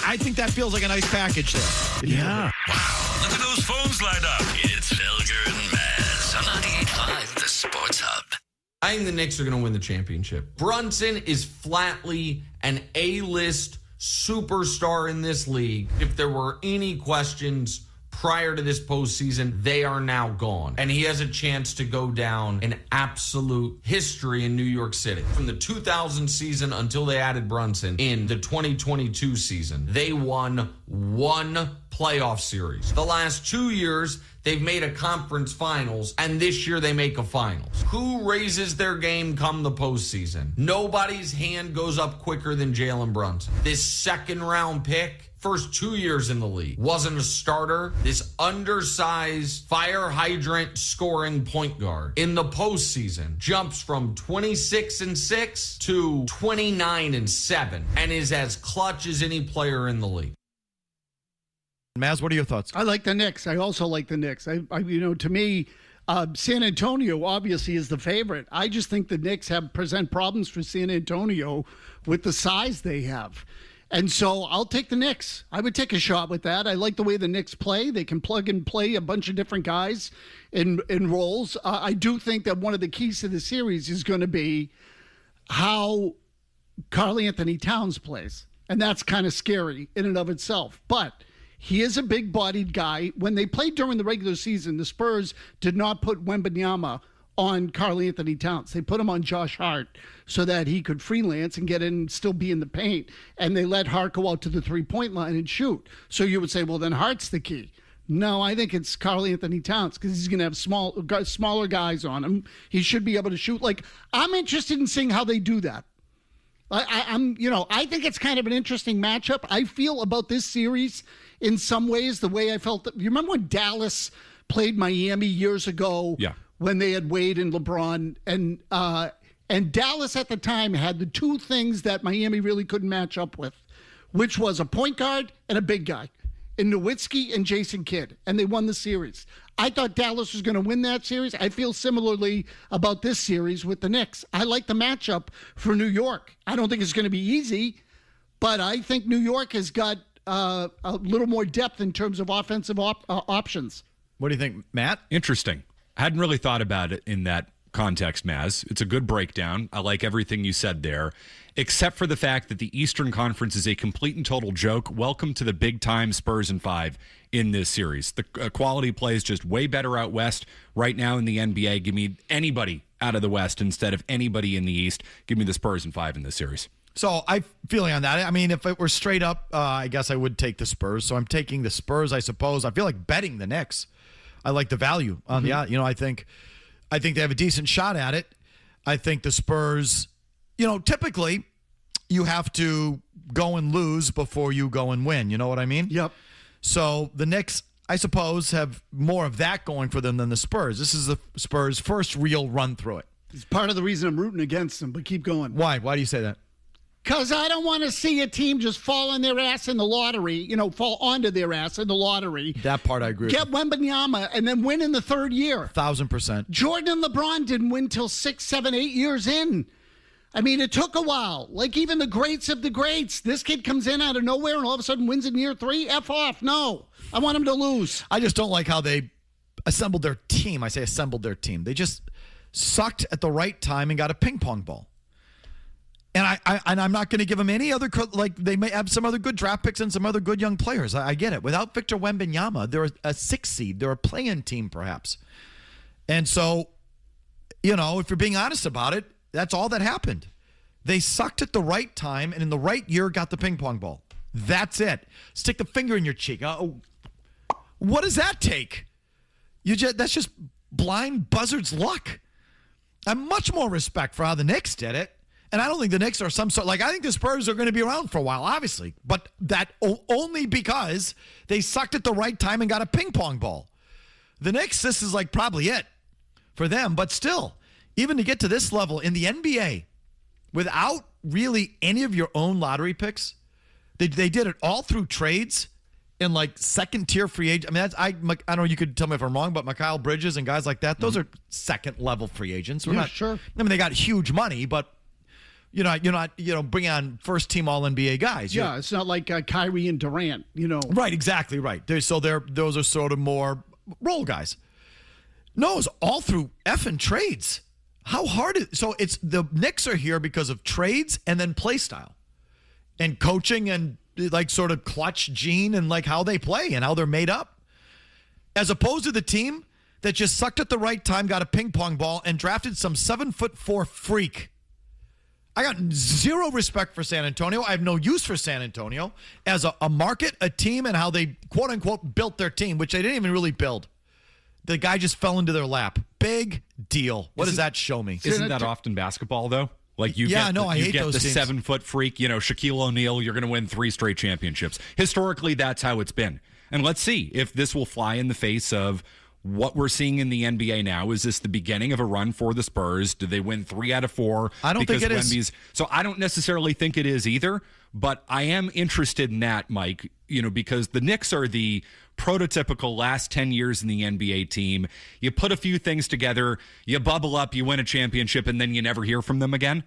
I think that feels like a nice package there. Yeah. Wow, look at those phones light up. It's Felger and Maz on 98.5, the Sports Hub. I think the Knicks are going to win the championship. Brunson is flatly an A-list superstar in this league. If there were any questions prior to this postseason, they are now gone. And he has a chance to go down in absolute history in New York City. From the 2000 season until they added Brunson in the 2022 season, they won one playoff series. The last 2 years, they've made a conference finals, and this year they make a finals. Who raises their game come the postseason? Nobody's hand goes up quicker than Jalen Brunson. This second-round pick, first 2 years in the league, wasn't a starter. This undersized, fire hydrant scoring point guard in the postseason jumps from 26-6 to 29-7 and is as clutch as any player in the league. Maz, what are your thoughts? I like the Knicks. I also like the Knicks. To me, San Antonio obviously is the favorite. I just think the Knicks present problems for San Antonio with the size they have. And so I'll take the Knicks. I would take a shot with that. I like the way the Knicks play. They can plug and play a bunch of different guys in roles. I do think that one of the keys to the series is going to be how Karl-Anthony Towns plays. And that's kind of scary in and of itself. But he is a big-bodied guy. When they played during the regular season, the Spurs did not put Wembanyama on Karl-Anthony Towns. They put him on Josh Hart so that he could freelance and get in and still be in the paint. And they let Hart go out to the three-point line and shoot. So you would say, well, then Hart's the key. No, I think it's Karl-Anthony Towns because he's going to have smaller guys on him. He should be able to shoot. I'm interested in seeing how they do that. I think it's kind of an interesting matchup. I feel about this series in some ways the way I felt. You remember when Dallas played Miami years ago? Yeah. When they had Wade and LeBron, and Dallas at the time had the two things that Miami really couldn't match up with, which was a point guard and a big guy, in Nowitzki and Jason Kidd, and they won the series. I thought Dallas was going to win that series. I feel similarly about this series with the Knicks. I like the matchup for New York. I don't think it's going to be easy, but I think New York has got a little more depth in terms of offensive options. What do you think, Matt? Interesting. I hadn't really thought about it in that context, Maz. It's a good breakdown. I like everything you said there, except for the fact that the Eastern Conference is a complete and total joke. Welcome to the big-time Spurs and 5 in this series. The quality play is just way better out west right now in the NBA. Give me anybody out of the West instead of anybody in the East. Give me the Spurs and 5 in this series. So I'm feeling on that. I mean, if it were straight up, I guess I would take the Spurs. So I'm taking the Spurs, I suppose. I feel like betting the Knicks. I like the value on the out. I think they have a decent shot at it. I think the Spurs, typically you have to go and lose before you go and win. You know what I mean? Yep. So the Knicks, I suppose, have more of that going for them than the Spurs. This is the Spurs' first real run through it. It's part of the reason I'm rooting against them, but keep going. Why? Why do you say that? Because I don't want to see a team just fall on their ass in the lottery, fall onto their ass in the lottery. That part I agree with. Get Wembanyama and then win in the third year. 1,000%. Jordan and LeBron didn't win till 6, 7, 8 years in. I mean, it took a while. Like even the greats of the greats. This kid comes in out of nowhere and all of a sudden wins in year 3. F off. No. I want him to lose. I just don't like how they assembled their team. I say assembled their team. They just sucked at the right time and got a ping pong ball. And I'm not going to give them any other, they may have some other good draft picks and some other good young players. I get it. Without Victor Wembanyama, they're a 6 seed. They're a play-in team, perhaps. And so, if you're being honest about it, that's all that happened. They sucked at the right time and in the right year got the ping pong ball. That's it. Stick the finger in your cheek. What does that take? That's just blind buzzard's luck. I have much more respect for how the Knicks did it. And I don't think the Knicks are some sort, I think the Spurs are going to be around for a while, obviously. But that only because they sucked at the right time and got a ping pong ball. The Knicks, this is probably it for them. But still, even to get to this level in the NBA, without really any of your own lottery picks, they did it all through trades in second-tier free agents. I mean, I don't know, you could tell me if I'm wrong, but Mikal Bridges and guys like that, those are second-level free agents. We're not sure. I mean, they got huge money, but You're not bring on first team All NBA guys. Yeah, it's not like Kyrie and Durant. Right, exactly right. Those are sort of more role guys. No, it's all through effing trades. How hard is so? It's the Knicks are here because of trades and then play style, and coaching and like sort of clutch gene and like how they play and how they're made up, as opposed to the team that just sucked at the right time, got a ping pong ball, and drafted some 7'4" freak. I got zero respect for San Antonio. I have no use for San Antonio as a market, a team, and how they, quote unquote, built their team, which they didn't even really build. The guy just fell into their lap. Big deal. What does that show me? Isn't that often basketball, though? Like I hate those the teams. 7-foot freak, Shaquille O'Neal, you're going to win 3 straight championships. Historically, that's how it's been. And let's see if this will fly in the face of what we're seeing in the NBA now. Is this the beginning of a run for the Spurs? Do they win 3 out of 4? I don't think it is. So I don't necessarily think it is either, but I am interested in that, Mike, because the Knicks are the prototypical last 10 years in the NBA team. You put a few things together, you bubble up, you win a championship, and then you never hear from them again.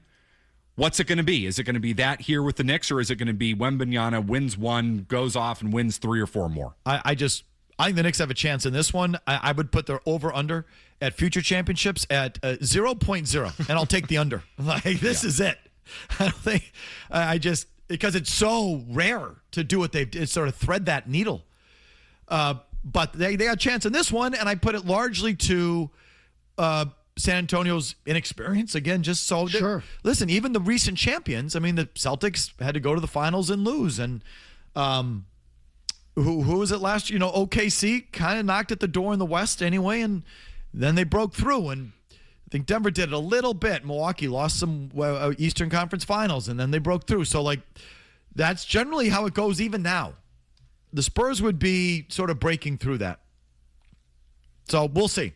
What's it going to be? Is it going to be that here with the Knicks, or is it going to be Wembanyama wins 1, goes off, and wins 3 or 4 more? I think the Knicks have a chance in this one. I would put their over-under at future championships at 0.0, and I'll take the under. This is it. I don't think because it's so rare to do what they've sort of thread that needle. But they got a chance in this one, and I put it largely to San Antonio's inexperience. Again, just so sure. Listen, even the recent champions, the Celtics had to go to the finals and lose, and who was it last year? OKC kind of knocked at the door in the West anyway, and then they broke through. And I think Denver did it a little bit. Milwaukee lost some Eastern Conference Finals, and then they broke through. So, that's generally how it goes even now. The Spurs would be sort of breaking through that. So we'll see.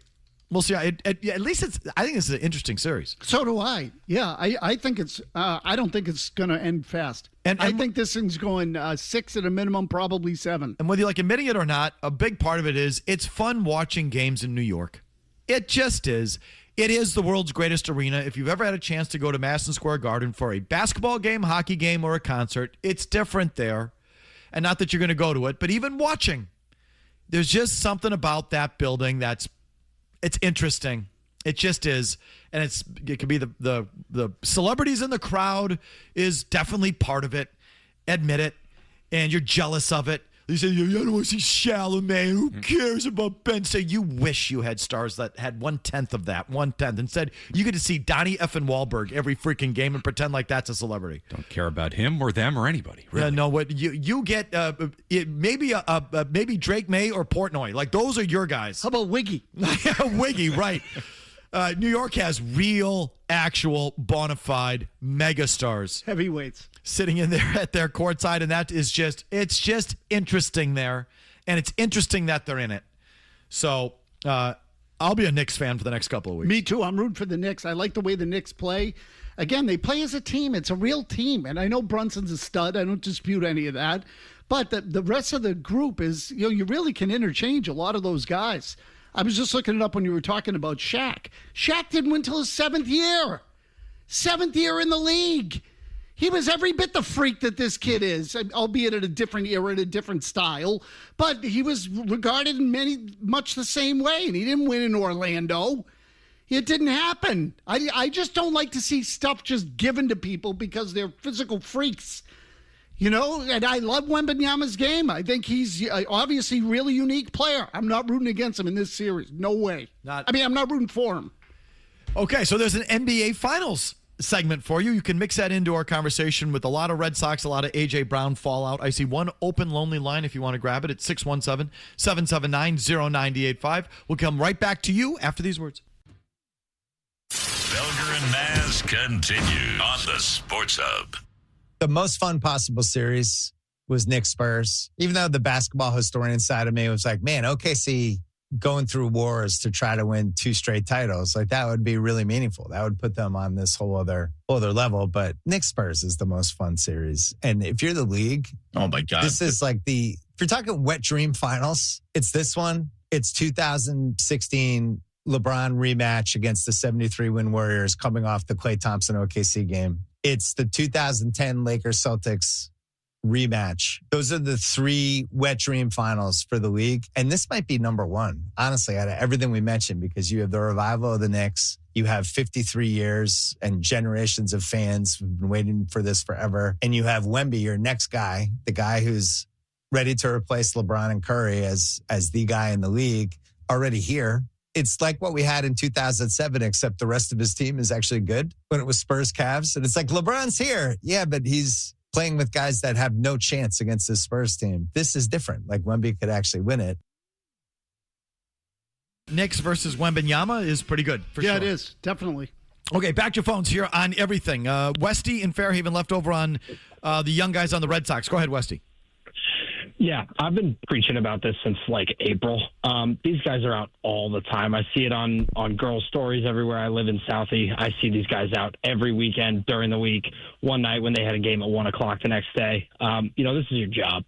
We'll see. At least I think it's an interesting series. So do I. Yeah, I think it's. I don't think it's going to end fast. And I think this thing's going 6 at a minimum, probably 7. And whether you like admitting it or not, a big part of it is it's fun watching games in New York. It just is. It is the world's greatest arena. If you've ever had a chance to go to Madison Square Garden for a basketball game, hockey game, or a concert, it's different there. And not that you're going to go to it, but even watching, there's just something about that building it's interesting. It just is. And it could be the celebrities in the crowd is definitely part of it. Admit it. And you're jealous of it. You say, I don't want to see Chalamet. Who cares about Ben? Say, you wish you had stars that had 1/10 of that, 1/10. Instead, you get to see Donnie effing Wahlberg every freaking game and pretend like that's a celebrity. Don't care about him or them or anybody. Really. No, what you get maybe Drake May or Portnoy. Like, those are your guys. How about Wiggy? Wiggy, right. New York has real, actual, bona fide megastars. Heavyweights. Sitting in there at their courtside, and it's just interesting there, and it's interesting that they're in it. So I'll be a Knicks fan for the next couple of weeks. Me too. I'm rooting for the Knicks. I like the way the Knicks play. Again, they play as a team. It's a real team, and I know Brunson's a stud. I don't dispute any of that, but the rest of the group is, you really can interchange a lot of those guys. I was just looking it up when you were talking about Shaq. Shaq didn't win until his 7th year. 7th year in the league. He was every bit the freak that this kid is, albeit at a different era, in a different style. But he was regarded in much the same way, and he didn't win in Orlando. It didn't happen. I just don't like to see stuff just given to people because they're physical freaks. And I love Wembanyama's game. I think he's obviously a really unique player. I'm not rooting against him in this series. No way. I'm not rooting for him. Okay, so there's an NBA Finals segment for you. You can mix that into our conversation with a lot of Red Sox, a lot of A.J. Brown fallout. I see one open, lonely line if you want to grab it. It's 617-779-0985. We'll come right back to you after these words. Felger and Maz continue on the Sports Hub. The most fun possible series was Knicks Spurs. Even though the basketball historian side of me was like, man, OKC going through wars to try to win 2 straight titles, like that would be really meaningful. That would put them on this whole other level. But Knicks Spurs is the most fun series. And if you're the league, oh my God, this is like if you're talking wet dream finals, it's this one. It's 2016 LeBron rematch against the 73-win Warriors coming off the Klay Thompson OKC game. It's the 2010 Lakers-Celtics rematch. Those are the 3 wet dream finals for the league. And this might be number 1, honestly, out of everything we mentioned, because you have the revival of the Knicks. You have 53 years and generations of fans who've been waiting for this forever. And you have Wemby, your next guy, the guy who's ready to replace LeBron and Curry as the guy in the league, already here. It's like what we had in 2007, except the rest of his team is actually good when it was Spurs Cavs. And it's like, LeBron's here. Yeah, but he's playing with guys that have no chance against the Spurs team. This is different. Like Wemby could actually win it. Knicks versus Wembanyama is pretty good, for sure. Yeah, it is. Definitely. Okay, back to your phones here on everything. Westy in Fairhaven left over on the young guys on the Red Sox. Go ahead, Westy. Yeah, I've been preaching about this since like April. These guys are out all the time. I see it on girls' stories everywhere. I live in Southie. I see these guys out every weekend during the week. One night when they had a game at 1 o'clock the next day. This is your job.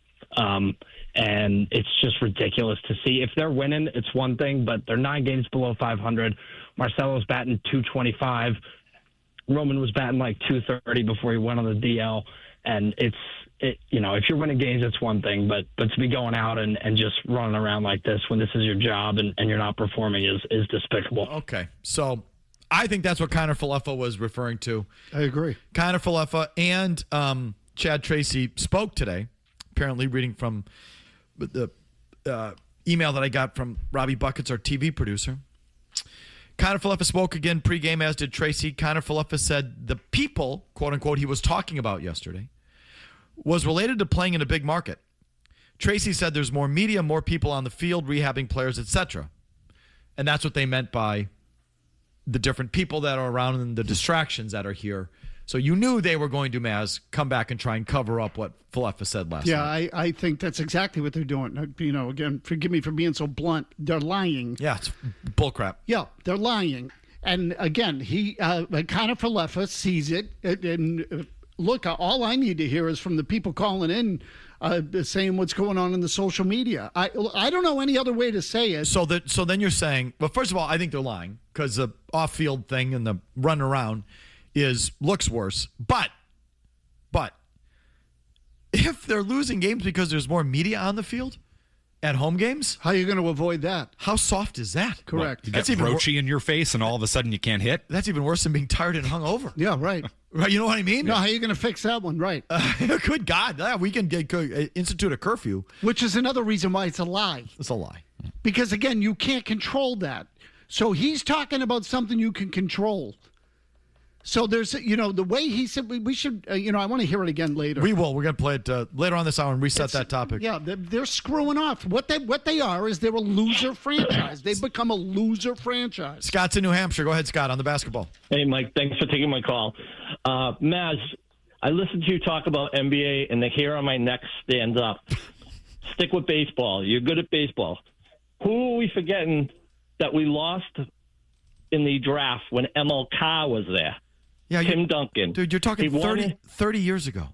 And it's just ridiculous to see. If they're winning, it's one thing, but they're 9 games below 500. Marcelo's batting .225. Roman was batting like .230 before he went on the DL. And if you're winning games, it's one thing, but to be going out and just running around like this when this is your job and you're not performing is despicable. Okay, so I think that's what Kiner-Falefa was referring to. I agree. Kiner-Falefa and Chad Tracy spoke today, apparently reading from the email that I got from Robbie Buckets, our TV producer. Kiner-Falefa spoke again pregame, as did Tracy. Kiner-Falefa said the people, quote unquote, he was talking about yesterday was related to playing in a big market. Tracy said there's more media, more people on the field, rehabbing players, etc. And that's what they meant by the different people that are around and the distractions that are here. So you knew they were going to, Maz, come back and try and cover up what Falefa said last night. Yeah, I think that's exactly what they're doing. Again, forgive me for being so blunt. They're lying. Yeah, it's bullcrap. Yeah, they're lying. And again, he Kiner-Falefa sees it. And look, all I need to hear is from the people calling in saying what's going on in the social media. I don't know any other way to say it. So then you're saying, well, first of all, I think they're lying because the off-field thing and the run around looks worse. But if they're losing games because there's more media on the field at home games, how are you going to avoid that? How soft is that? Correct. You get roachy in your face and all of a sudden you can't hit. That's even worse than being tired and hungover. Yeah, right. Right, you know what I mean? No, how are you going to fix that one? Right. Good God. Yeah, we can institute a curfew. Which is another reason why it's a lie. It's a lie. Because, again, you can't control that. So he's talking about something you can control. So there's, the way he said we should, I want to hear it again later. We will. We're going to play it later on this hour and reset that topic. Yeah, they're screwing off. What they are is they're a loser franchise. They've become a loser franchise. Scott's in New Hampshire. Go ahead, Scott, on the basketball. Hey, Mike. Thanks for taking my call. Maz, I listened to you talk about NBA, and the hair on my neck stands up. Stick with baseball. You're good at baseball. Who are we forgetting that we lost in the draft when MLK was there? Yeah, Tim Duncan. Dude, you're talking 30 years ago.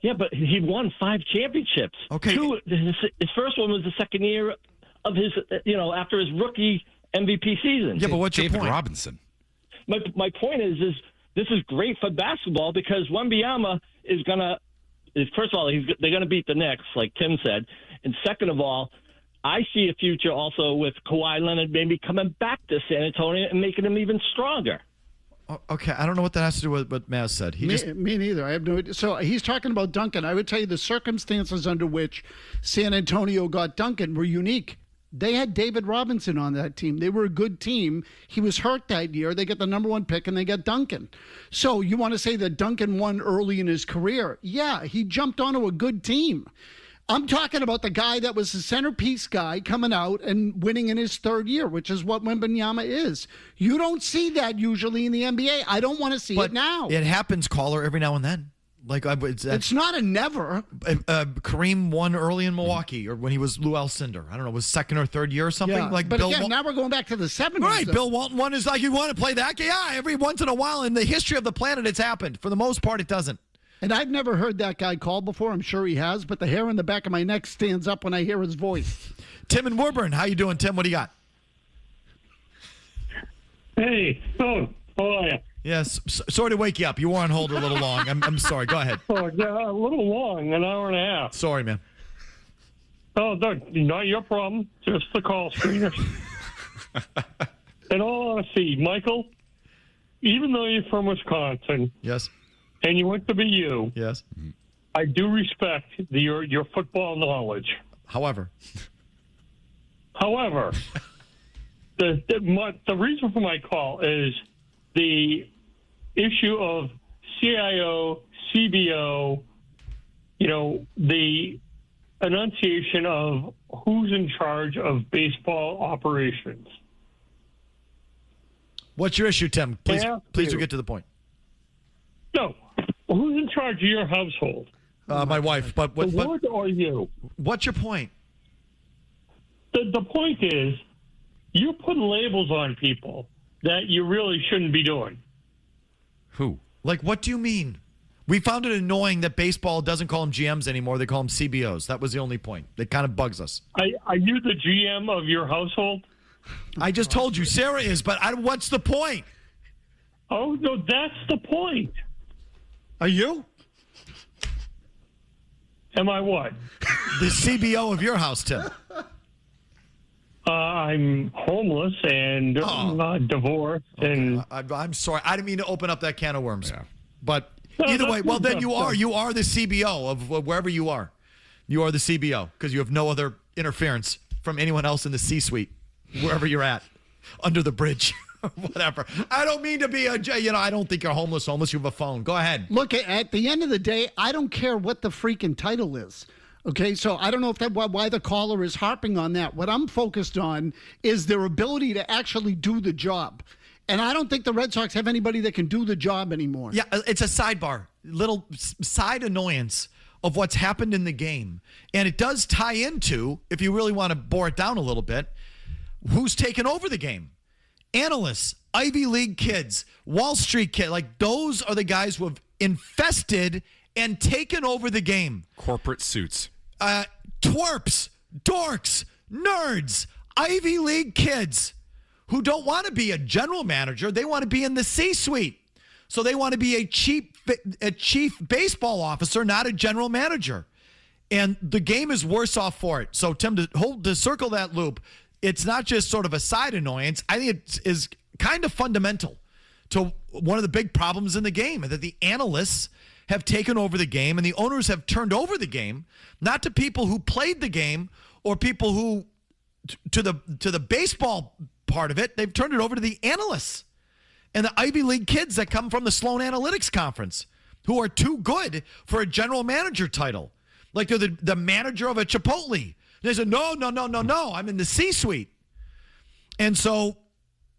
Yeah, but he won 5 championships. Okay. His first one was the second year of his, after his rookie MVP season. Yeah, but what's your David point? Robinson. My point is this is great for basketball because Wembanyama is going to, first of all, they're going to beat the Knicks, like Tim said. And second of all, I see a future also with Kawhi Leonard maybe coming back to San Antonio and making him even stronger. Okay, I don't know what that has to do with what Maz said. Me neither. I have no idea. So he's talking about Duncan. I would tell you the circumstances under which San Antonio got Duncan were unique. They had David Robinson on that team. They were a good team. He was hurt that year. They got the number 1 pick, and they got Duncan. So you want to say that Duncan won early in his career? Yeah, he jumped onto a good team. I'm talking about the guy that was the centerpiece guy coming out and winning in his 3rd year, which is what Wembanyama is. You don't see that usually in the NBA. I don't want to see it now. It happens, caller, every now and then. Like it's not a never. Kareem won early in Milwaukee, or when he was Lou Alcindor. I don't know, was 2nd or 3rd year or something. Yeah, like but Bill again, now we're going back to the 70s. Right, though. Bill Walton won is like, you want to play that game? Yeah, every once in a while in the history of the planet, it's happened. For the most part, it doesn't. And I've never heard that guy called before. I'm sure he has, but the hair on the back of my neck stands up when I hear his voice. Tim in Woburn, how you doing, Tim? What do you got? Hey, Phone, how are you? Yes. Sorry to wake you up. You were on hold a little long. I'm sorry. Go ahead. Oh, yeah, a little long, an hour and a half. Sorry, man. Oh, not your problem. Just the call screeners. In all honesty, Michael, even though you're from Wisconsin, yes, and you went to BU, yes, I do respect your football knowledge. However, the reason for my call is the issue of CIO, CBO, the enunciation of who's in charge of baseball operations. What's your issue, Tim? Please do get to the point. No. Who's in charge of your household? My wife. But the Lord or you? What's your point? The point is, you're putting labels on people that you really shouldn't be doing. Who? Like, what do you mean? We found it annoying that baseball doesn't call them GMs anymore. They call them CBOs. That was the only point. It kind of bugs us. Are you the GM of your household? I just told you Sarah is, but what's the point? Oh, no, that's the point. Are you? Am I what? The CBO of your house, Tim. I'm homeless and divorced. And I'm sorry. I didn't mean to open up that can of worms. Yeah. But No, either way, well, then you are. that's- You are the CBO of wherever you are. You are the CBO because you have no other interference from anyone else in the C-suite, wherever you're at, under the bridge, whatever. I don't mean to be I don't think you're homeless. You have a phone. Go ahead. Look, at the end of the day, I don't care what the freaking title is. Okay, so I don't know if why the caller is harping on that. What I'm focused on is their ability to actually do the job. And I don't think the Red Sox have anybody that can do the job anymore. Yeah, it's a sidebar, little side annoyance of what's happened in the game. And it does tie into, if you really want to bore it down a little bit, who's taken over the game. Analysts, Ivy League kids, Wall Street kids, like those are the guys who have infested and taken over the game. Corporate suits. Twerps, dorks, nerds, Ivy League kids who don't want to be a general manager. They want to be in the C-suite. So they want to be a chief baseball officer, not a general manager. And the game is worse off for it. So, Tim, to circle that loop, it's not just sort of a side annoyance. I think it is kind of fundamental to one of the big problems in the game, that the analysts have taken over the game and the owners have turned over the game, not to people who played the game or people who, to the baseball part of it, they've turned it over to the analysts and the Ivy League kids that come from the Sloan Analytics Conference who are too good for a general manager title. Like they're the manager of a Chipotle. They said, no, I'm in the C-suite. And so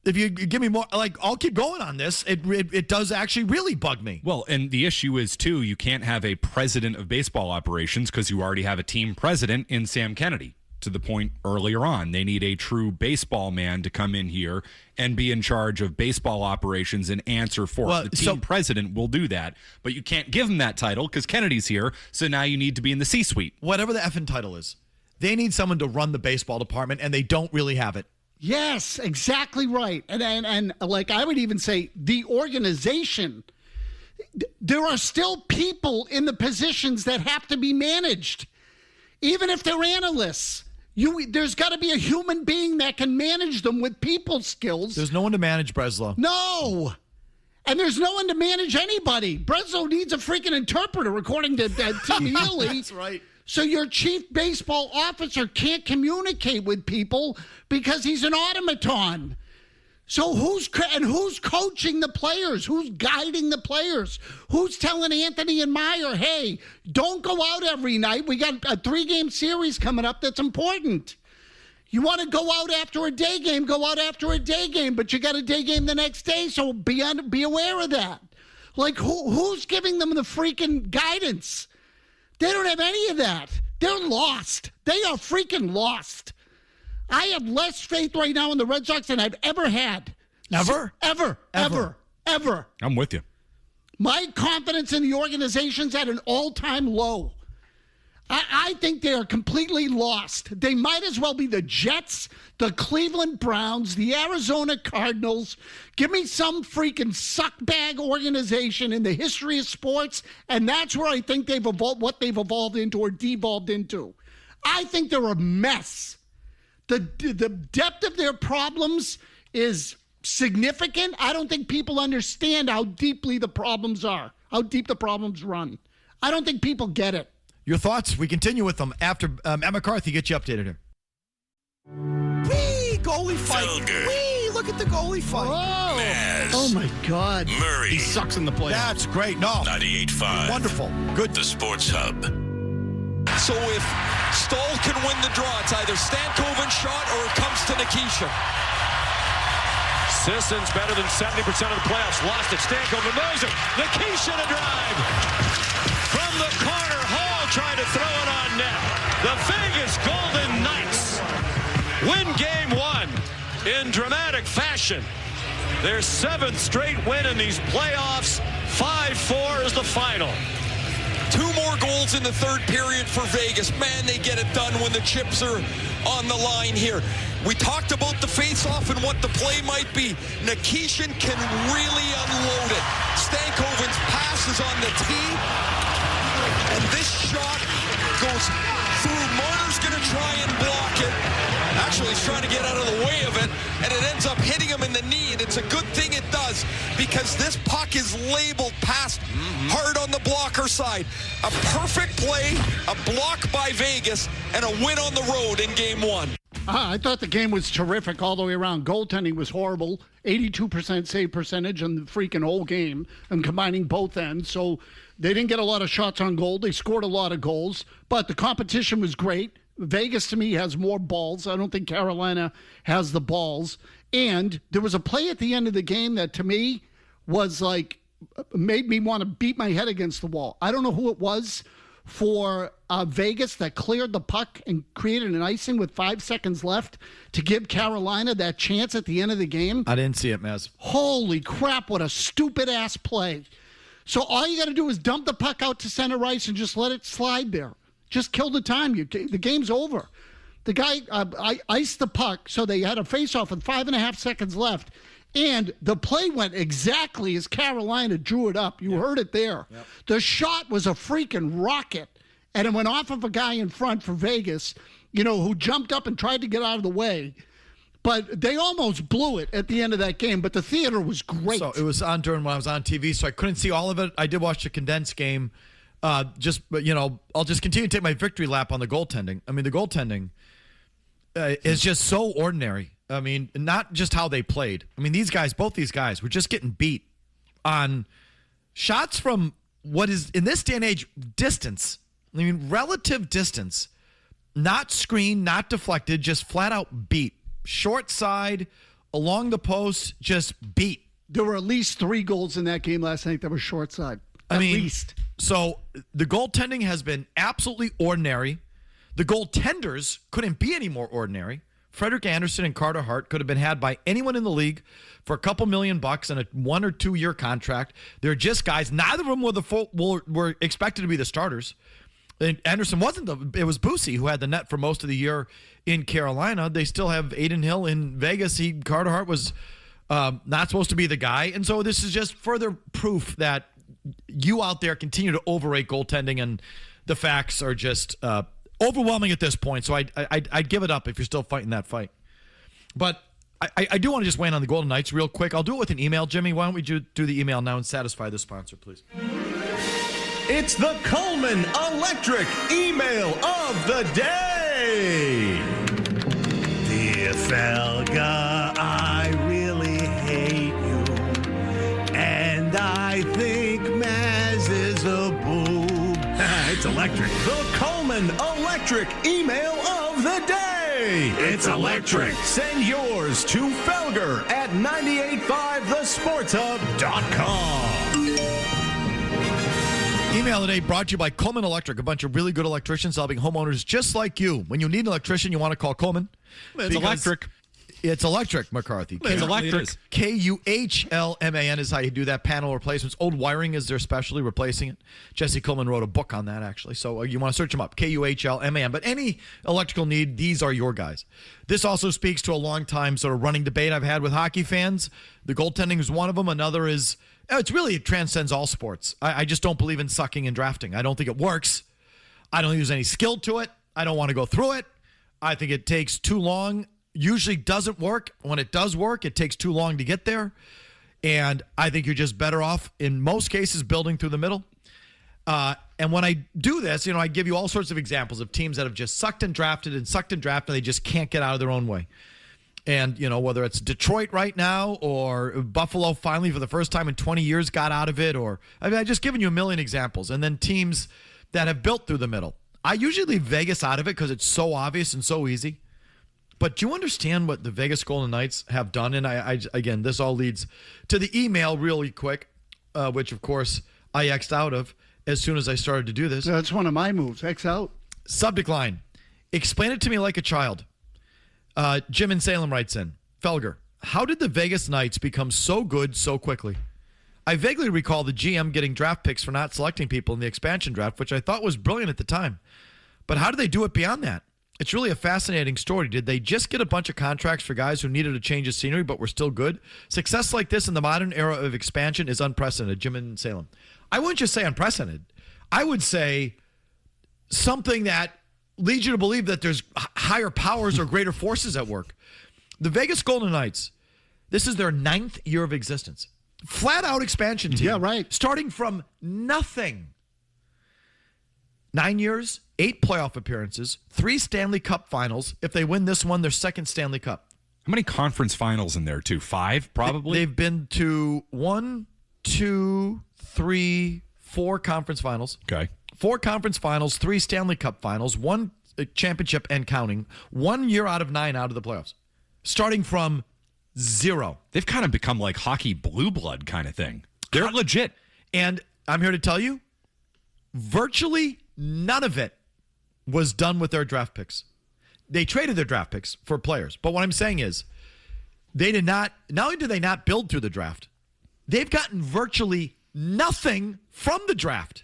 if you give me more, I'll keep going on this. It does actually really bug me. Well, and the issue is, too, you can't have a president of baseball operations because you already have a team president in Sam Kennedy. To the point earlier on, they need a true baseball man to come in here and be in charge of baseball operations and answer for it. The team president will do that, but you can't give him that title because Kennedy's here, so now you need to be in the C-suite. Whatever the effing title is, they need someone to run the baseball department, and they don't really have it. Yes, exactly right. And like I would even say the organization, there are still people in the positions that have to be managed, even if they're analysts. There's got to be a human being that can manage them with people skills. There's no one to manage Breslow. No. And there's no one to manage anybody. Breslow needs a freaking interpreter, according to Tim Healy. That's right. So your chief baseball officer can't communicate with people because he's an automaton. So who's coaching the players? Who's guiding the players? Who's telling Anthony and Meyer, hey, don't go out every night. We got a 3-game series coming up that's important. You want to go out after a day game, go out after a day game, but you got a day game the next day, so be aware of that. Like, who's giving them the freaking guidance? They don't have any of that. They're lost. They are freaking lost. I have less faith right now in the Red Sox than I've ever had. Ever? Ever. I'm with you. My confidence in the organization's at an all-time low. I think they are completely lost. They might as well be the Jets, the Cleveland Browns, the Arizona Cardinals. Give me some freaking suckbag organization in the history of sports, and that's where I think they've evolved, what they've evolved into or devolved into. I think they're a mess. The depth of their problems is significant. I don't think people understand how deeply the problems are, how deep the problems run. I don't think people get it. Your thoughts? We continue with them after Matt McCarthy gets you updated here. Whee! Goalie fight. Felger. Whee! Look at the goalie fight. Oh, Maz. oh my God. Murray. He sucks in the playoffs. That's great. No. 98.5. Wonderful. Good. The Sports Hub. So if Stoll can win the draw, it's either Stankoven's shot or it comes to Nikisha. Sisson's better than 70% of the playoffs. Lost it. Stankoven knows it. Nikisha to drive. From the corner, Hall tried to throw it on net. The Vegas Golden Knights win game one in dramatic fashion. Their 7th straight win in these playoffs. 5-4 is the final. 2 more goals in the third period for Vegas. Man, they get it done when the chips are on the line here. We talked about the face-off and what the play might be. Nikishin can really unload it. Stankoven's pass is on the tee. And this shot goes through. Marner's going to try and block it. Actually, he's trying to get out of the way of it, and it ends up hitting him in the knee, and it's a good thing it does, because this puck is labeled past hard on the blocker side. A perfect play, a block by Vegas, and a win on the road in game one. I thought the game was terrific all the way around. Goaltending was horrible. 82% save percentage in the freaking whole game, and combining both ends. So they didn't get a lot of shots on goal. They scored a lot of goals, but the competition was great. Vegas, to me, has more balls. I don't think Carolina has the balls. And there was a play at the end of the game that, to me, was like, made me want to beat my head against the wall. I don't know who it was for Vegas that cleared the puck and created an icing with 5 seconds left to give Carolina that chance at the end of the game. I didn't see it, Maz. Holy crap, what a stupid-ass play. So all you got to do is dump the puck out to center ice and just let it slide there. Just kill the time. The game's over. The guy iced the puck, so they had a face-off with 5.5 seconds left, and the play went exactly as Carolina drew it up. You heard it there. Yep. The shot was a freaking rocket, and it went off of a guy in front for Vegas, who jumped up and tried to get out of the way. But they almost blew it at the end of that game, but the theater was great. So it was on during when I was on TV, so I couldn't see all of it. I did watch the condensed game. I'll just continue to take my victory lap on the goaltending. I mean, the goaltending is just so ordinary. I mean, not just how they played. I mean, both these guys were just getting beat on shots from what is, in this day and age, distance. I mean, relative distance. Not screened, not deflected, just flat out beat. Short side, along the post, just beat. There were at least 3 goals in that game last night that were short side. At least. So the goaltending has been absolutely ordinary. The goaltenders couldn't be any more ordinary. Frederik Andersen and Carter Hart could have been had by anyone in the league for a couple $1 million and a 1 or 2 year contract. They're just guys. Neither of them were expected to be the starters. And Anderson wasn't. It was Busey who had the net for most of the year in Carolina. They still have Adin Hill in Vegas. Carter Hart was not supposed to be the guy. And so this is just further proof that you out there continue to overrate goaltending, and the facts are just overwhelming at this point. So I'd give it up if you're still fighting that fight. But I do want to just weigh in on the Golden Knights real quick. I'll do it with an email. Jimmy, why don't we do the email now and satisfy the sponsor, please? It's the Coleman Electric email of the day. Dear Felga, I really hate you, and I think Maz is a boob. It's electric. The Coleman Electric email of the day. It's electric. Send yours to Felger at 985thesportshub.com. Email today brought to you by Coleman Electric, a bunch of really good electricians helping homeowners just like you. When you need an electrician, you want to call Coleman. It's electric. It's electric, McCarthy. It's electric. KUHLMAN is how you do that. Panel replacements. Old wiring is their specialty, replacing it. Jesse Coleman wrote a book on that, actually. So you want to search them up. KUHLMAN. But any electrical need, these are your guys. This also speaks to a long time sort of running debate I've had with hockey fans. The goaltending is one of them. Another is, it transcends all sports. I just don't believe in sucking and drafting. I don't think it works. I don't use any skill to it. I don't want to go through it. I think it takes too long. Usually doesn't work. When it does work, it takes too long to get there. And I think you're just better off, in most cases, building through the middle. And when I do this, I give you all sorts of examples of teams that have just sucked and drafted, and they just can't get out of their own way. And, whether it's Detroit right now or Buffalo finally for the first time in 20 years got out of it, or I've just given you a million examples. And then teams that have built through the middle. I usually leave Vegas out of it because it's so obvious and so easy. But do you understand what the Vegas Golden Knights have done? And again, this all leads to the email really quick, which, of course, I X'd out of as soon as I started to do this. That's one of my moves. X out. Subject line, explain it to me like a child. Jim in Salem writes in, Felger, how did the Vegas Knights become so good so quickly? I vaguely recall the GM getting draft picks for not selecting people in the expansion draft, which I thought was brilliant at the time. But how did they do it beyond that? It's really a fascinating story. Did they just get a bunch of contracts for guys who needed a change of scenery but were still good? Success like this in the modern era of expansion is unprecedented. Jim in Salem. I wouldn't just say unprecedented. I would say something that leads you to believe that there's higher powers or greater forces at work. The Vegas Golden Knights, this is their 9th year of existence. Flat out expansion team. Yeah, right. Starting from nothing. 9 years, 8 playoff appearances, 3 Stanley Cup Finals. If they win this one, their second Stanley Cup. How many conference finals in there, too? 5, probably? They've been to 1, 2, 3, 4 conference finals. Okay. 4 conference finals, 3 Stanley Cup Finals, 1 championship and counting, 1 year out of 9 out of the playoffs. Starting from 0. They've kind of become like hockey blue blood kind of thing. They're legit. And I'm here to tell you, virtually none of it was done with their draft picks. They traded their draft picks for players. But what I'm saying is, they did not only did they not build through the draft, they've gotten virtually nothing from the draft.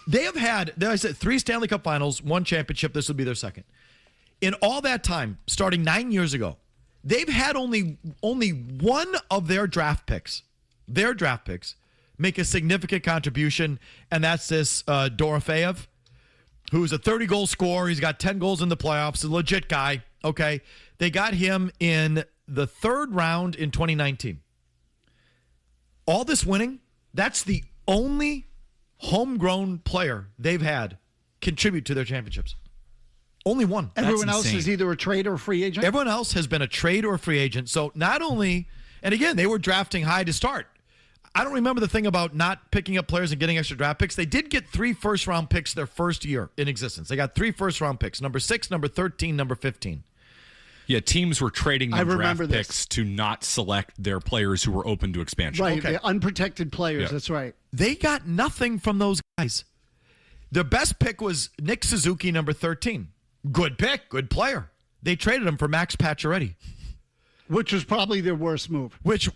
They have had, I said, 3 Stanley Cup Finals, 1 championship. This will be their second. In all that time, starting 9 years ago, they've had only one of their draft picks make a significant contribution, and that's this Dorofeyev, who's a 30-goal scorer. He's got 10 goals in the playoffs, a legit guy. Okay, they got him in the 3rd round in 2019. All this winning, that's the only homegrown player they've had contribute to their championships. Only one. Everyone else is either a trade or a free agent? Everyone else has been a trade or a free agent. So not only, and again, they were drafting high to start. I don't remember the thing about not picking up players and getting extra draft picks. They did get 3 first-round picks their first year in existence. They got 3 first-round picks, number 6, number 13, number 15. Yeah, teams were trading them draft picks to not select their players who were open to expansion. Right, okay. Unprotected players, Yeah. That's right. They got nothing from those guys. Their best pick was Nick Suzuki, number 13. Good pick, good player. They traded him for Max Pacioretty. Which was probably their worst move. Which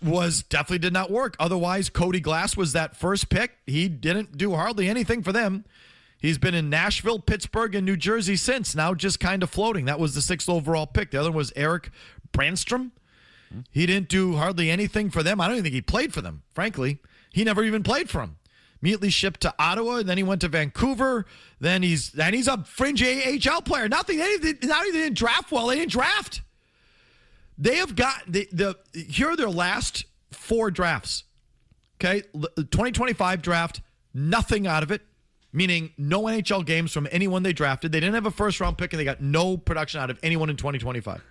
definitely did not work. Otherwise, Cody Glass was that first pick. He didn't do hardly anything for them. He's been in Nashville, Pittsburgh, and New Jersey since, now just kind of floating. That was the 6th overall pick. The other one was Eric Brandstrom. He didn't do hardly anything for them. I don't even think he played for them, frankly. He never even played for them. Immediately shipped to Ottawa, and then he went to Vancouver. Then he's a fringe AHL player. Nothing. They didn't draft well. They didn't draft. They have got here are their last 4 drafts. Okay, the 2025 draft, nothing out of it, meaning no NHL games from anyone they drafted. They didn't have a first-round pick, and they got no production out of anyone in 2025.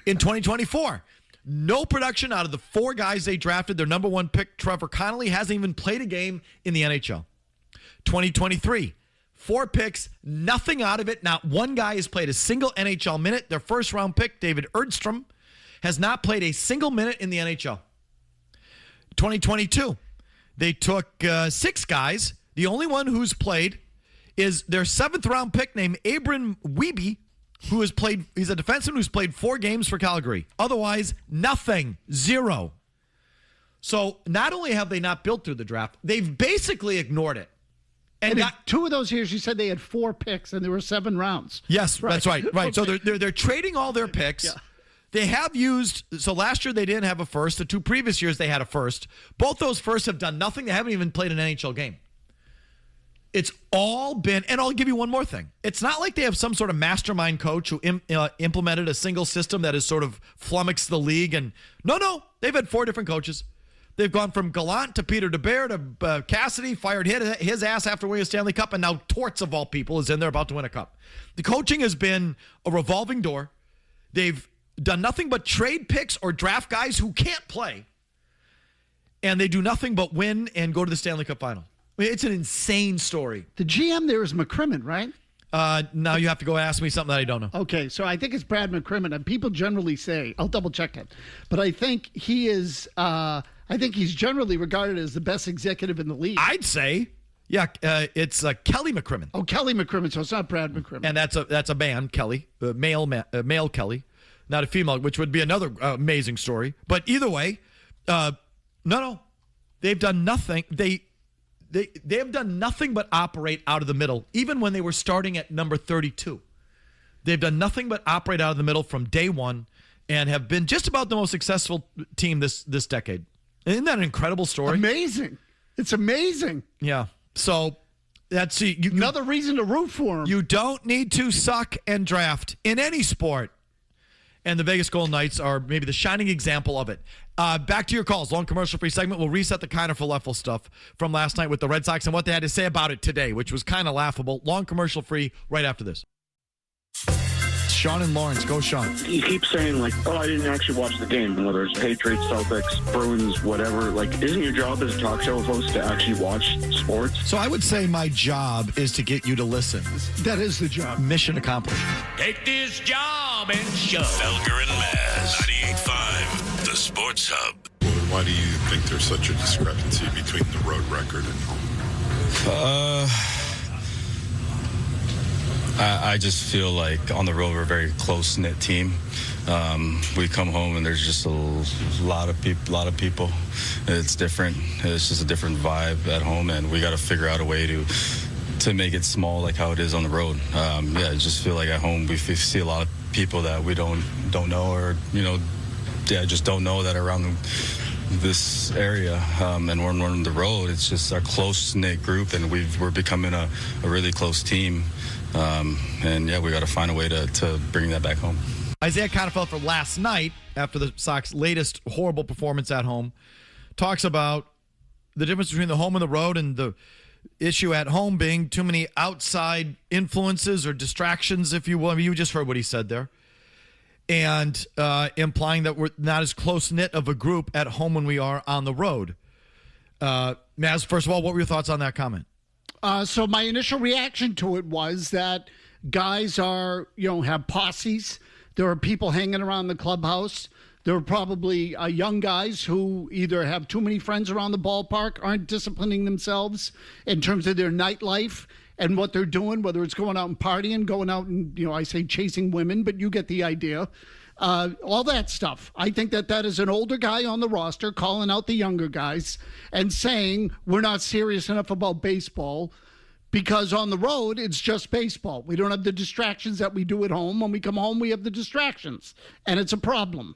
In 2024, no production out of the 4 guys they drafted. Their number 1 pick, Trevor Connolly, hasn't even played a game in the NHL. 2023, 4 picks, nothing out of it. Not one guy has played a single NHL minute. Their first-round pick, David Erdstrom, has not played a single minute in the NHL. 2022, they took 6 guys. The only one who's played is their 7th-round pick named Abram Wiebe, who has played, he's a defenseman who's played 4 games for Calgary. Otherwise, nothing. 0. So not only have they not built through the draft, they've basically ignored it. And 2 of those years, you said they had 4 picks and there were 7 rounds. Yes, right. That's right. Right. Okay. So they're trading all their picks. Yeah. They have used, so last year they didn't have a first. The 2 previous years they had a first. Both those firsts have done nothing. They haven't even played an NHL game. It's all been, and I'll give you one more thing. It's not like they have some sort of mastermind coach who implemented a single system that has sort of flummoxed the league. And no, they've had 4 different coaches. They've gone from Gallant to Peter DeBear to Cassidy, fired his ass after winning a Stanley Cup, and now Torts, of all people, is in there about to win a cup. The coaching has been a revolving door. They've done nothing but trade picks or draft guys who can't play, and they do nothing but win and go to the Stanley Cup Final. I mean, it's an insane story. The GM there is McCrimmon, right? Now you have to go ask me something that I don't know. Okay, so I think it's Brad McCrimmon, and people generally say, I'll double check it, but I think he is, I think he's generally regarded as the best executive in the league. I'd say, yeah, it's Kelly McCrimmon. Oh, Kelly McCrimmon, so it's not Brad McCrimmon. And that's a man, Kelly, male Kelly, not a female, which would be another amazing story. But either way, no, they've done nothing. They have done nothing but operate out of the middle, even when they were starting at number 32. They've done nothing but operate out of the middle from day one, and have been just about the most successful team this decade. Isn't that an incredible story? Amazing. It's amazing. Yeah. So that's another reason to root for them. You don't need to suck and draft in any sport. And the Vegas Golden Knights are maybe the shining example of it. Back to your calls. Long commercial-free segment. We'll reset the Kiner-Falefa stuff from last night with the Red Sox and what they had to say about it today, which was kind of laughable. Long commercial-free right after this. Sean and Lawrence. Go, Sean. You keep saying, like, oh, I didn't actually watch the game, whether it's Patriots, Celtics, Bruins, whatever. Like, isn't your job as a talk show host to actually watch sports? So I would say my job is to get you to listen. That is the job. Mission accomplished. Take this job and shove. Felger and Maz, 98.5, the Sports Hub. Why do you think there's such a discrepancy between the road record and home? I just feel like on the road we're a very close-knit team. We come home and there's just a lot of people. It's different. It's just a different vibe at home, and we got to figure out a way to make it small like how it is on the road. I just feel like at home we see a lot of people that we don't know, or just don't know that are around this area. And when we're on the road, it's just a close-knit group, and we're becoming a really close team. We got to find a way to bring that back home. Isiah Kiner-Falefa last night, after the Sox' latest horrible performance at home, talks about the difference between the home and the road, and the issue at home being too many outside influences or distractions, if you will. I mean, you just heard what he said there. And implying that we're not as close-knit of a group at home when we are on the road. Maz, first of all, what were your thoughts on that comment? So my initial reaction to it was that guys are, have posses. There are people hanging around the clubhouse. There are probably young guys who either have too many friends around the ballpark, aren't disciplining themselves in terms of their nightlife and what they're doing, whether it's going out and partying, going out and, I say chasing women, but you get the idea. All that stuff. I think that is an older guy on the roster calling out the younger guys and saying we're not serious enough about baseball because on the road, it's just baseball. We don't have the distractions that we do at home. When we come home, we have the distractions, and it's a problem.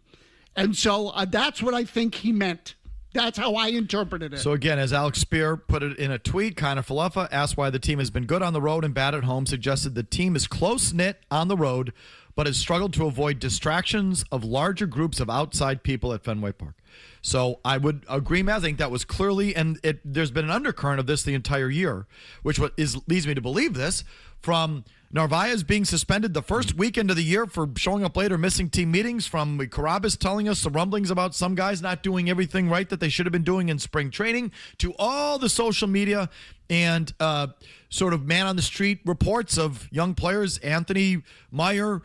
And so that's what I think he meant. That's how I interpreted it. So again, as Alex Spear put it in a tweet, Kiner-Falefa asked why the team has been good on the road and bad at home, suggested the team is close-knit on the road, but has struggled to avoid distractions of larger groups of outside people at Fenway Park. So I would agree, Matt. I think that was clearly, and there's been an undercurrent of this the entire year, which leads me to believe this, from Narvaez being suspended the first weekend of the year for showing up late or missing team meetings, from Carabas telling us the rumblings about some guys not doing everything right that they should have been doing in spring training, to all the social media and sort of man-on-the-street reports of young players, Anthony Meyer,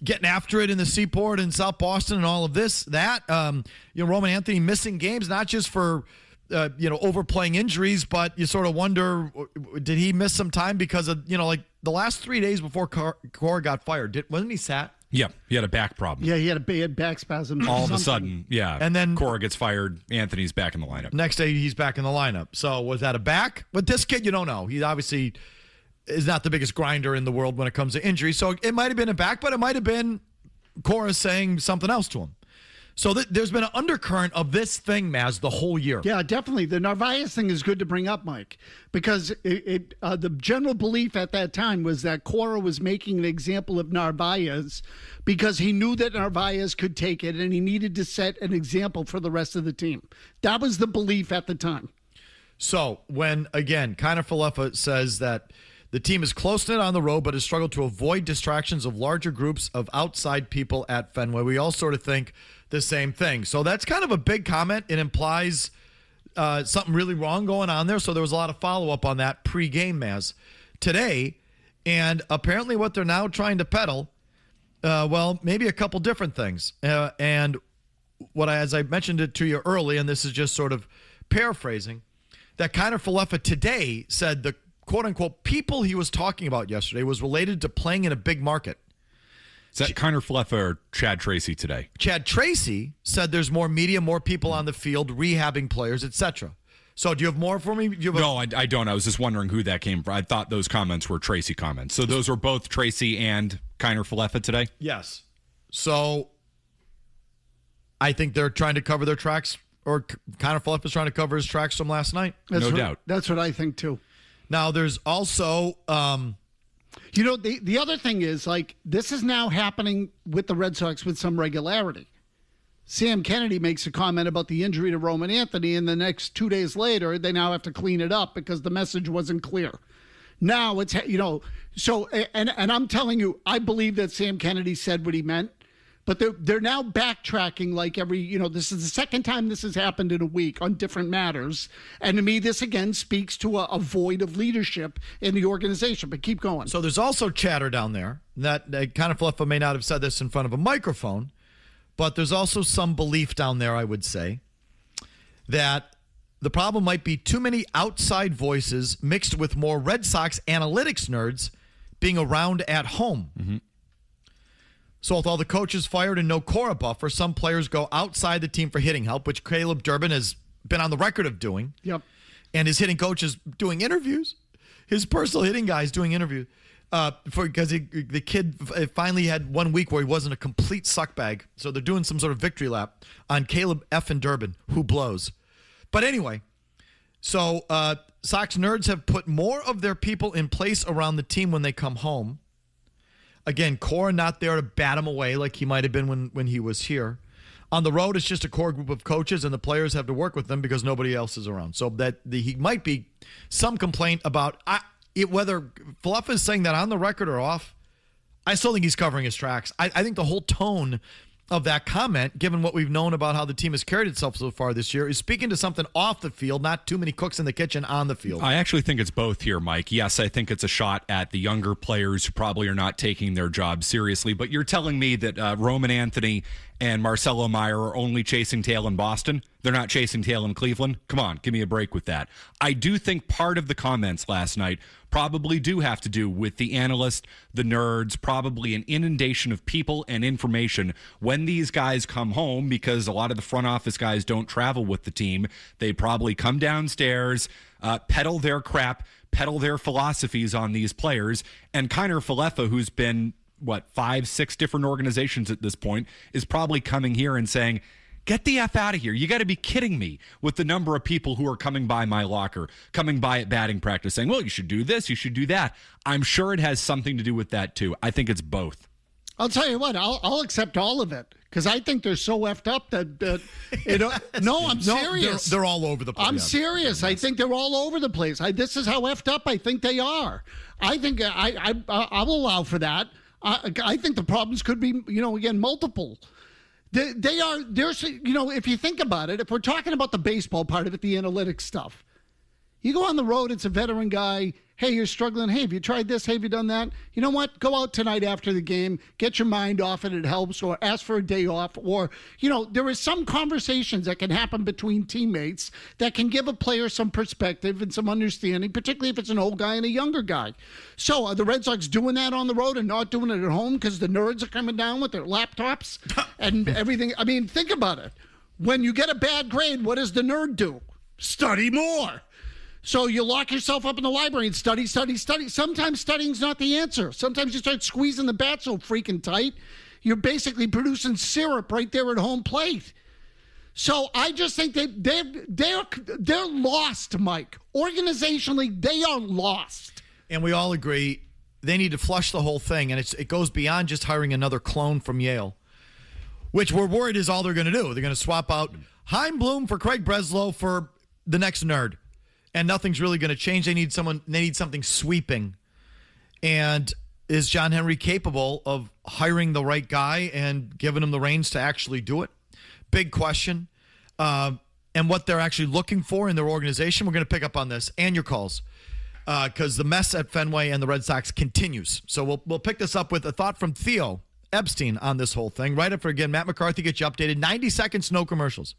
getting after it in the Seaport and South Boston and all of this, that. Roman Anthony missing games, not just for overplaying injuries, but you sort of wonder, did he miss some time because of, like the last 3 days before Cora got fired? Wasn't he sat? Yeah, he had a back problem. Yeah, he had a bad back spasm. All of a sudden, yeah. And then Cora gets fired. Anthony's back in the lineup. Next day, he's back in the lineup. So was that a back? But this kid, you don't know. He obviously is not the biggest grinder in the world when it comes to injury. So it might have been a back, but it might have been Cora saying something else to him. So there's been an undercurrent of this thing, Maz, the whole year. Yeah, definitely. The Narvaez thing is good to bring up, Mike, because the general belief at that time was that Cora was making an example of Narvaez because he knew that Narvaez could take it and he needed to set an example for the rest of the team. That was the belief at the time. So when, again, Kiner-Falefa says that the team is close-knit on the road but has struggled to avoid distractions of larger groups of outside people at Fenway, we all sort of think the same thing. So that's kind of a big comment. It implies something really wrong going on there. So there was a lot of follow-up on that pre-game, Maz, today. And apparently what they're now trying to peddle, maybe a couple different things. And as I mentioned it to you early, and this is just sort of paraphrasing, that Kiner-Falefa today said the quote-unquote people he was talking about yesterday was related to playing in a big market. Is that Kiner-Falefa or Chad Tracy today? Chad Tracy said there's more media, more people on the field, rehabbing players, etc. So do you have more for me? No, I don't. I was just wondering who that came from. I thought those comments were Tracy comments. So those were both Tracy and Kiner-Falefa today? Yes. So I think they're trying to cover their tracks, or Kiner-Falefa is trying to cover his tracks from last night. No doubt. That's what I think, too. Now, there's also... the other thing is, this is now happening with the Red Sox with some regularity. Sam Kennedy makes a comment about the injury to Roman Anthony, and the next 2 days later, they now have to clean it up because the message wasn't clear. Now it's, so, and I'm telling you, I believe that Sam Kennedy said what he meant, but they're now backtracking like every, this is the second time this has happened in a week on different matters. And to me, this again speaks to a void of leadership in the organization, but keep going. So there's also chatter down there that Kiner-Falefa may not have said this in front of a microphone, but there's also some belief down there, I would say, that the problem might be too many outside voices mixed with more Red Sox analytics nerds being around at home. Mm-hmm. So with all the coaches fired and no Cora buffer, some players go outside the team for hitting help, which Caleb Durbin has been on the record of doing. Yep. And his hitting coach is doing interviews. His personal hitting guy is doing interviews. Because the kid finally had 1 week where he wasn't a complete suckbag. So they're doing some sort of victory lap on Caleb F. and Durbin, who blows. But anyway, so Sox nerds have put more of their people in place around the team when they come home. Again, Cora not there to bat him away like he might have been when he was here. On the road, it's just a core group of coaches, and the players have to work with them because nobody else is around. So that he might be some complaint about whether Falefa is saying that on the record or off. I still think he's covering his tracks. I think the whole tone of that comment, given what we've known about how the team has carried itself so far this year, is speaking to something off the field, not too many cooks in the kitchen on the field. I actually think it's both here, Mike. Yes, I think it's a shot at the younger players who probably are not taking their job seriously, but you're telling me that Roman Anthony and Marcelo Meyer are only chasing tail in Boston? They're not chasing tail in Cleveland? Come on, give me a break with that. I do think part of the comments last night probably do have to do with the analysts, the nerds, probably an inundation of people and information when these guys come home, because a lot of the front office guys don't travel with the team. They probably come downstairs, peddle their crap, peddle their philosophies on these players, and Kiner-Falefa, who's been 5, 6 different organizations at this point, is probably coming here and saying, get the F out of here. You got to be kidding me with the number of people who are coming by my locker, coming by at batting practice saying, well, you should do this, you should do that. I'm sure it has something to do with that too. I think it's both. I'll tell you what, I'll accept all of it because I think they're so effed up that no, I'm serious. They're all over the place. I'm serious. I think they're all over the place. This is how effed up I think they are. I think I will allow for that. I think the problems could be, again, multiple. There's, if you think about it, if we're talking about the baseball part of it, the analytics stuff, You go on the road, it's a veteran guy. Hey, you're struggling. Hey, have you tried this? Hey, have you done that? You know what? Go out tonight after the game. Get your mind off it. It helps. Or ask for a day off. Or, there is some conversations that can happen between teammates that can give a player some perspective and some understanding, particularly if it's an old guy and a younger guy. So are the Red Sox doing that on the road and not doing it at home because the nerds are coming down with their laptops and everything? I mean, think about it. When you get a bad grade, what does the nerd do? Study more. So you lock yourself up in the library and study. Sometimes studying's not the answer. Sometimes you start squeezing the bat so freaking tight, you're basically producing syrup right there at home plate. So I just think they're lost, Mike. Organizationally, they are lost. And we all agree they need to flush the whole thing, and it goes beyond just hiring another clone from Yale, which we're worried is all they're going to do. They're going to swap out Chaim Bloom for Craig Breslow for the next nerd. And nothing's really going to change. They need something sweeping. And is John Henry capable of hiring the right guy and giving him the reins to actually do it? Big question. And what they're actually looking for in their organization. We're going to pick up on this and your calls because the mess at Fenway and the Red Sox continues. So we'll pick this up with a thought from Theo Epstein on this whole thing. Right after, again, Matt McCarthy gets you updated. 90 seconds, no commercials.